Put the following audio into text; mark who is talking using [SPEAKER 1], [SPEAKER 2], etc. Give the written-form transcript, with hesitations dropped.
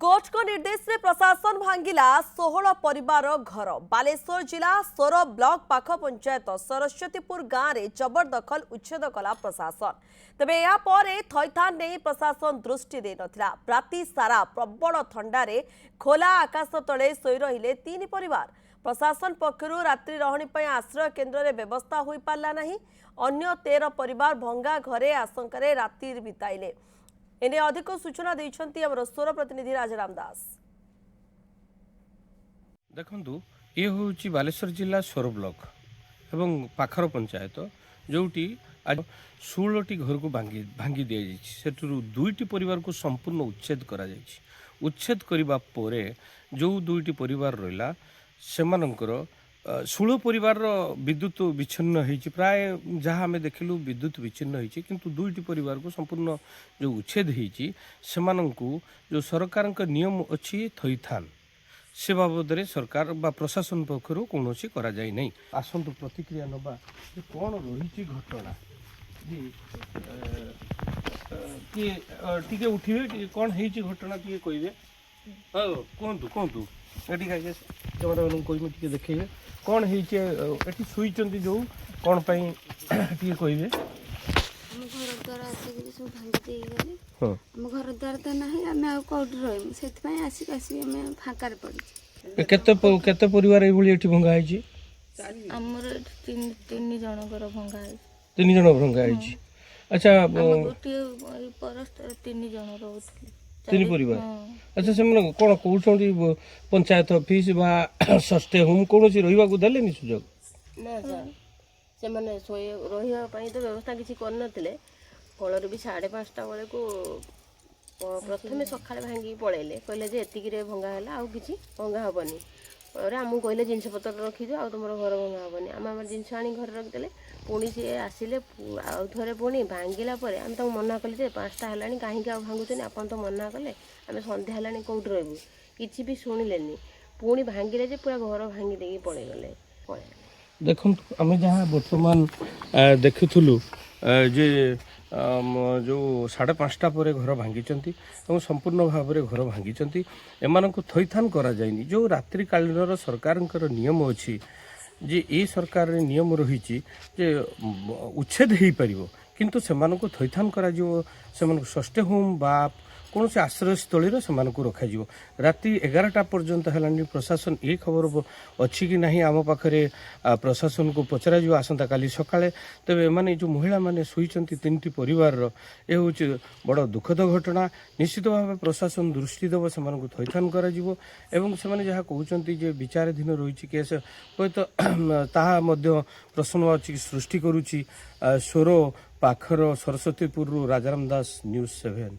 [SPEAKER 1] Court को निर्देश में प्रशासन भांगिला 16 परिवार घर। बालेश्वर जिला सोर ब्लॉक पाख पंचायत सरस्वतीपुर गाँव में जबरदखल उच्छेद कला प्रशासन। तेबे या परे थैथान नहीं प्रशासन दृष्टि दे नथिला। राति सारा प्रबल ठंडारे खोला आकाश तले शोई रहिले 3 परिवार। प्रशासन पक्षरु रात्रि रहणी पई आश्रय केन्द्र रे व्यवस्था होई पारला नहीं। अन्य 13 परिवार भंगा घरे आशंका राति बिताइले। एने अधिक सूचना देइछंती हमर सोर प्रतिनिधि राजाराम दास।
[SPEAKER 2] देखंतु ये होची बालेश्वर जिला सोर ब्लॉक एवं पाखर पंचायत जोटी आज 16टी घर को भांगी दिया जाइछि। सेठुरु 2टी परिवार को संपूर्ण उच्छेद करा जाइछि। उच्छेद करिबा पोरे जो 2टी परिवार रहिला सेमानंकर 16 परिवार विद्युत विच्छिन्न होइछि। प्राय जहाँ आम देखिलु विद्युत विच्छिन्न होइछि, किंतु 2टी परिवार को संपूर्ण जो उच्छेद होइछि सेमानंकु जो सरकार नियम अछि थैथान से बाबद सरकार बा प्रशासन पक्षर कौन करा जाय नहीं। आसंतु प्रतिक्रिया नबा जे कौन रही घटना टी उठे कौन है घटना टी कहे। हाँ कहतु कहतु कैमरा कह देखे कौन है शुई जो कौन टी कहे।
[SPEAKER 3] घर द्वार आसिक सब भांगी गले। हम घर द्वार तो ना आम कौट रही से आसिक आसिक फाँकार पड़ी।
[SPEAKER 2] केते परिवार ये भंगा है?
[SPEAKER 3] आमर तीन जनकर भंगा है।
[SPEAKER 2] 3 जन भंगा है। अच्छा
[SPEAKER 3] गोटे परस्पर 3 जन रोथे
[SPEAKER 2] 3 परिवार। अच्छा से कौन कहते पंचायत ऑफिस बा सस्ते होम कौन रहा देले सुजोग
[SPEAKER 4] ना सर से मैंने रही तो व्यवस्था किसी करन फल भी 5:30 बेले को प्रथम सका भांगी पलैले कहले एतिक भंगा है आउ कि भंगा हेनी। और आमको कहले जिनस पतर रखीदि आ तुम घर भंगा हेनी। आम जिनस आनी घर रखिदे पुणी सी आसिले आउ थे पुणी भांगिला आम तक मना कले 5टा है कहीं भांगुन आप तो मना कले आम सन्ध्या है कौट रही किसी भी शुणिले पुणी भांगिले पूरा घर भांगी देकी पलैगले।
[SPEAKER 2] देखु आम जहाँ बर्तमान देखुलु जे जो 5:30 पर घर भांगी संपूर्ण भाव में घर भांगी एम थैथान करा जायनि। जो रात्रि कालीन सरकार नियम अच्छी जे ये सरकार नियम रही जे उच्छेद हो पार किंतु से थैथान करा सस्टे होम बा कौन से आश्रयस्थल से रखा राति 11टा पर्यंत है। प्रशासन ये खबर अच्छी कि नहीं आम पाखे प्रशासन को पचरा आसंता काली सकाळे। तेबे माने जो महिला माने शुईचंती 3टी परिवार ये हूँ बड़ दुखद घटना। निश्चित भाव प्रशासन दृष्टि देव से थैथान करा एवं से जहाँ कहते जे विचाराधीन रही केस हूँ तो ताहा मध्य प्रश्नवाची सृष्टि करुच्ची। सोरो पाखर सरस्वतीपुर राजाराम दास न्यूज़ 7।